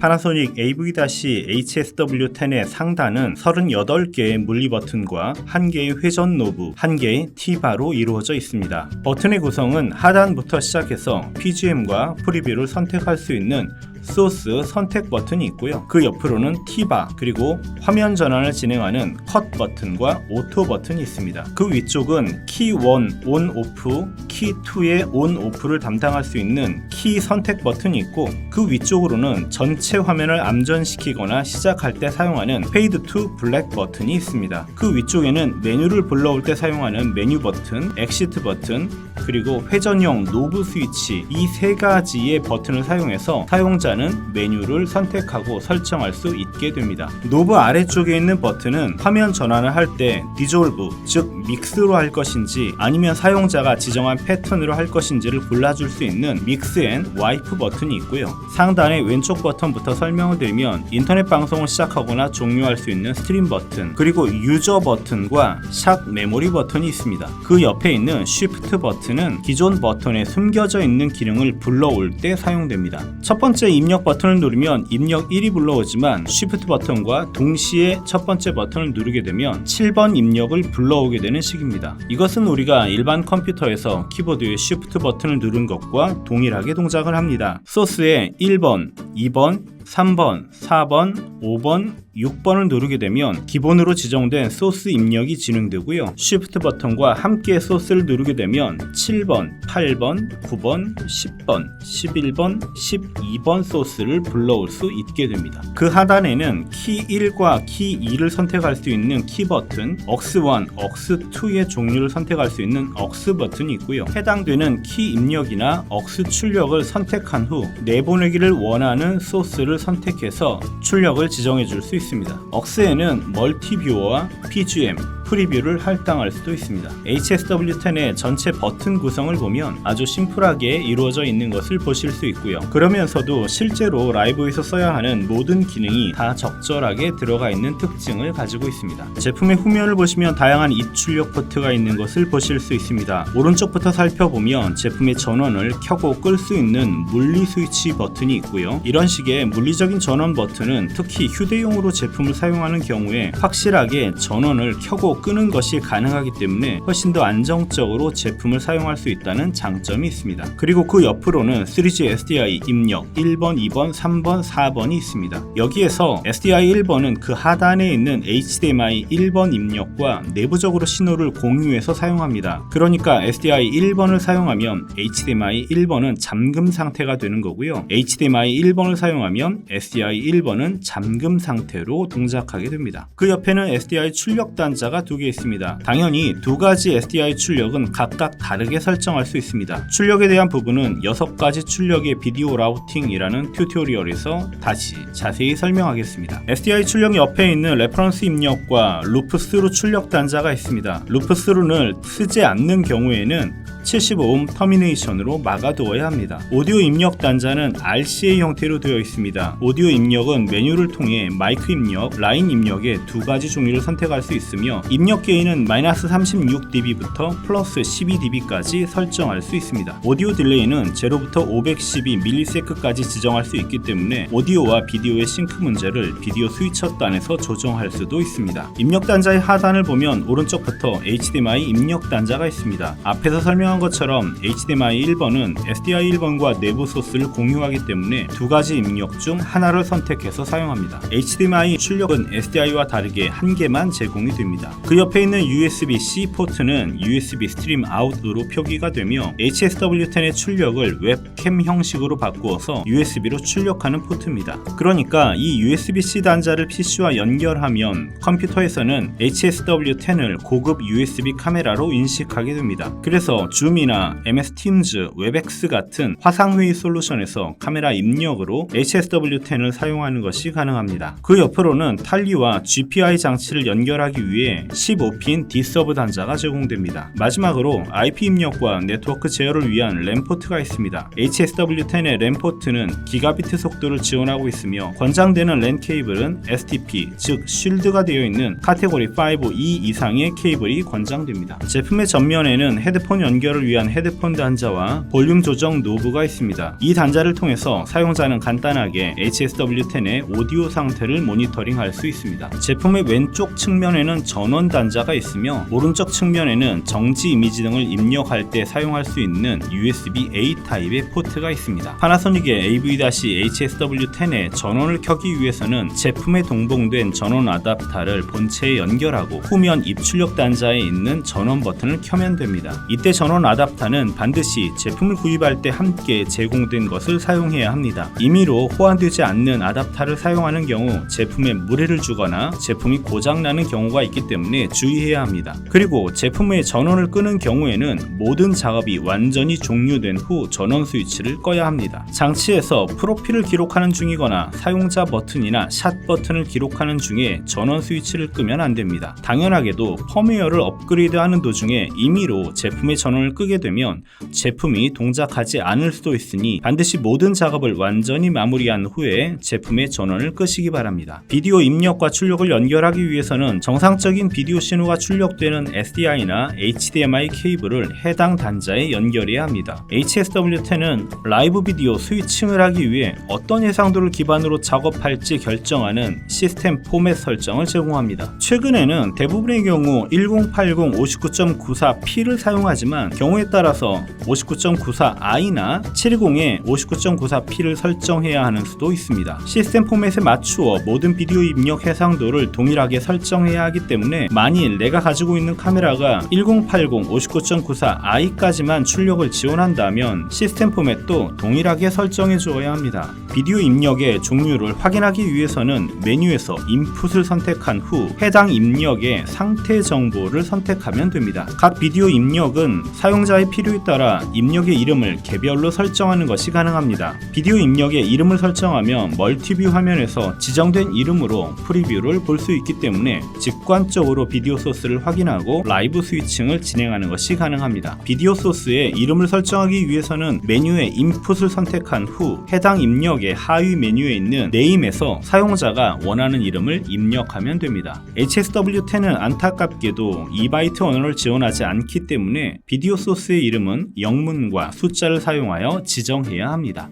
파나소닉 AV-HSW10의 상단은 38개의 물리 버튼과 1개의 회전 노브, 1개의 T바로 이루어져 있습니다. 버튼의 구성은 하단부터 시작해서 PGM과 프리뷰를 선택할 수 있는 소스 선택 버튼이 있고요. 그 옆으로는 T바 그리고 화면 전환을 진행하는 컷 버튼과 오토 버튼이 있습니다. 그 위쪽은 키 1 온 오프, 키 2의 온 오프를 담당할 수 있는 키 선택 버튼이 있고 그 위쪽으로는 전체 화면을 암전시키거나 시작할 때 사용하는 페이드 투 블랙 버튼이 있습니다. 그 위쪽에는 메뉴를 불러올 때 사용하는 메뉴 버튼, 엑시트 버튼, 그리고 회전형 노브 스위치 이 세 가지의 버튼을 사용해서 사용자는 메뉴를 선택하고 설정할 수 있게 됩니다. 노브 아래쪽에 있는 버튼은 화면 전환을 할 때 디졸브, 즉 믹스로 할 것인지 아니면 사용자가 지정한 패턴으로 할 것인지를 골라줄 수 있는 믹스 앤 와이프 버튼이 있고요. 상단의 왼쪽 버튼부터 설명을 드리면 인터넷 방송을 시작하거나 종료할 수 있는 스트림 버튼, 그리고 유저 버튼과 샷 메모리 버튼이 있습니다. 그 옆에 있는 쉬프트 버튼은 기존 버튼에 숨겨져 있는 기능을 불러올 때 사용됩니다. 첫 번째 입력 버튼을 누르면 입력 1이 불러오지만 쉬프트 버튼과 동시에 첫 번째 버튼을 누르게 되면 7번 입력을 불러오게 되는 식입니다. 이것은 우리가 일반 컴퓨터에서 키보드의 쉬프트 버튼을 누른 것과 동일하게 동작을 합니다. 소스에 1번, 2번, 3번, 4번, 5번, 6번을 누르게 되면 기본으로 지정된 소스 입력이 진행되고요. 쉬프트 버튼과 함께 소스를 누르게 되면 7번, 8번, 9번, 10번, 11번, 12번 소스를 불러올 수 있게 됩니다. 그 하단에는 키 1과 키 2를 선택할 수 있는 키 버튼, aux1, aux2의 종류를 선택할 수 있는 aux 버튼이 있고요. 해당되는 키 입력이나 aux 출력을 선택한 후 내보내기를 원하는 소스를 선택해서 출력을 지정해 줄 수 있습니다. aux.에는 멀티뷰어와 PGM, 프리뷰를 할당할 수도 있습니다. HSW10의 전체 버튼 구성을 보면 아주 심플하게 이루어져 있는 것을 보실 수 있고요. 그러면서도 실제로 라이브에서 써야 하는 모든 기능이 다 적절하게 들어가 있는 특징을 가지고 있습니다. 제품의 후면을 보시면 다양한 입출력 포트가 있는 것을 보실 수 있습니다. 오른쪽부터 살펴보면 제품의 전원을 켜고 끌 수 있는 물리 스위치 버튼이 있고요. 이런 식의 물리적인 전원 버튼은 특히 휴대용으로 제품을 사용하는 경우에 확실하게 전원을 켜고 끄는 것이 가능하기 때문에 훨씬 더 안정적으로 제품을 사용할 수 있다는 장점이 있습니다. 그리고 그 옆으로는 3G SDI 입력 1번, 2번, 3번, 4번이 있습니다. 여기에서 SDI 1번은 그 하단에 있는 HDMI 1번 입력과 내부적으로 신호를 공유해서 사용합니다. 그러니까 SDI 1번을 사용하면 HDMI 1번은 잠금 상태가 되는 거고요. HDMI 1번을 사용하면 SDI 1번은 잠금 상태로 동작하게 됩니다. 그 옆에는 SDI 출력 단자가 두 개 있습니다. 당연히 두 가지 SDI 출력은 각각 다르게 설정할 수 있습니다. 출력에 대한 부분은 6가지 출력의 비디오 라우팅이라는 튜토리얼에서 다시 자세히 설명하겠습니다. SDI 출력 옆에 있는 레퍼런스 입력과 루프 스루 출력 단자가 있습니다. 루프 스루를 쓰지 않는 경우에는 75옴 터미네이션으로 막아두어야 합니다. 오디오 입력 단자는 RCA 형태로 되어 있습니다. 오디오 입력은 메뉴를 통해 마이크 입력, 라인 입력의 두 가지 종류를 선택할 수 있으며 입력 게인은 마이너스 36dB부터 플러스 12dB까지 설정할 수 있습니다. 오디오 딜레이는 0부터 512ms까지 지정할 수 있기 때문에 오디오와 비디오의 싱크 문제를 비디오 스위처 단에서 조정할 수도 있습니다. 입력 단자의 하단을 보면 오른쪽부터 HDMI 입력 단자가 있습니다. 앞에서 설명한 것처럼 HDMI 1번은 SDI 1번과 내부 소스를 공유하기 때문에 두 가지 입력 중 하나를 선택해서 사용합니다. HDMI 출력은 SDI와 다르게 한 개만 제공이 됩니다. 그 옆에 있는 USB-C 포트는 USB 스트림 아웃으로 표기가 되며 HSW10의 출력을 웹캠 형식으로 바꾸어서 USB로 출력하는 포트입니다. 그러니까 이 USB-C 단자를 PC와 연결하면 컴퓨터에서는 HSW10을 고급 USB 카메라로 인식하게 됩니다. 그래서 줌이나 MS Teams, 웹엑스 같은 화상회의 솔루션에서 카메라 입력으로 HSW10을 사용하는 것이 가능합니다. 그 옆으로는 탈리와 GPI 장치를 연결하기 위해 15핀 D서브 단자가 제공됩니다. 마지막으로 IP 입력과 네트워크 제어를 위한 램 포트가 있습니다. HSW10의 램 포트는 기가비트 속도를 지원하고 있으며 권장되는 랜 케이블은 STP, 즉 쉴드가 되어 있는 카테고리 5E 이상의 케이블이 권장됩니다. 제품의 전면에는 헤드폰 연결 사용자를 위한 헤드폰 단자와 볼륨 조정 노브가 있습니다. 이 단자를 통해서 사용자는 간단하게 HSW10의 오디오 상태를 모니터링할 수 있습니다. 제품의 왼쪽 측면에는 전원 단자가 있으며 오른쪽 측면에는 정지 이미지 등을 입력할 때 사용할 수 있는 USB-A 타입의 포트가 있습니다. 파나소닉의 AV-HSW10의 전원을 켜기 위해서는 제품에 동봉된 전원 아답터를 본체에 연결하고 후면 입출력 단자에 있는 전원 버튼을 켜면 됩니다. 이때 전원 아답터는 반드시 제품을 구입할 때 함께 제공된 것을 사용해야 합니다. 임의로 호환되지 않는 아답터를 사용하는 경우 제품에 무례를 주거나 제품이 고장나는 경우가 있기 때문에 주의해야 합니다. 그리고 제품의 전원을 끄는 경우에는 모든 작업이 완전히 종료된 후 전원 스위치를 꺼야 합니다. 장치에서 프로필을 기록하는 중이거나 사용자 버튼이나 샷 버튼을 기록하는 중에 전원 스위치를 끄면 안 됩니다. 당연하게도 펌웨어를 업그레이드하는 도중에 임의로 제품의 전원을 끄게 되면 제품이 동작하지 않을 수도 있으니 반드시 모든 작업을 완전히 마무리한 후에 제품의 전원을 끄시기 바랍니다. 비디오 입력과 출력을 연결하기 위해서는 정상적인 비디오 신호가 출력되는 SDI나 HDMI 케이블을 해당 단자에 연결해야 합니다. HSW10은 라이브 비디오 스위칭을 하기 위해 어떤 해상도를 기반으로 작업할지 결정하는 시스템 포맷 설정을 제공합니다. 최근에는 대부분의 경우 1080 59.94p를 사용하지만 경우에 따라서 59.94i나 720에 59.94p를 설정해야 하는 수도 있습니다. 시스템 포맷에 맞추어 모든 비디오 입력 해상도를 동일하게 설정해야 하기 때문에 만일 내가 가지고 있는 카메라가 1080 59.94i까지만 출력을 지원한다면 시스템 포맷도 동일하게 설정해 주어야 합니다. 비디오 입력의 종류를 확인하기 위해서는 메뉴에서 인풋을 선택한 후 해당 입력의 상태 정보를 선택하면 됩니다. 각 비디오 입력은 사용자의 필요에 따라 입력의 이름을 개별로 설정하는 것이 가능합니다. 비디오 입력의 이름을 설정하면 멀티뷰 화면에서 지정된 이름으로 프리뷰를 볼 수 있기 때문에 직관적으로 비디오 소스를 확인하고 라이브 스위칭을 진행하는 것이 가능합니다. 비디오 소스의 이름을 설정하기 위해서는 메뉴의 인풋을 선택한 후 해당 입력의 하위 메뉴에 있는 네임에서 사용자가 원하는 이름을 입력하면 됩니다. HSW10은 안타깝게도 2바이트 언어를 지원하지 않기 때문에 비디오 소스의 이름은 영문과 숫자를 사용하여 지정해야 합니다.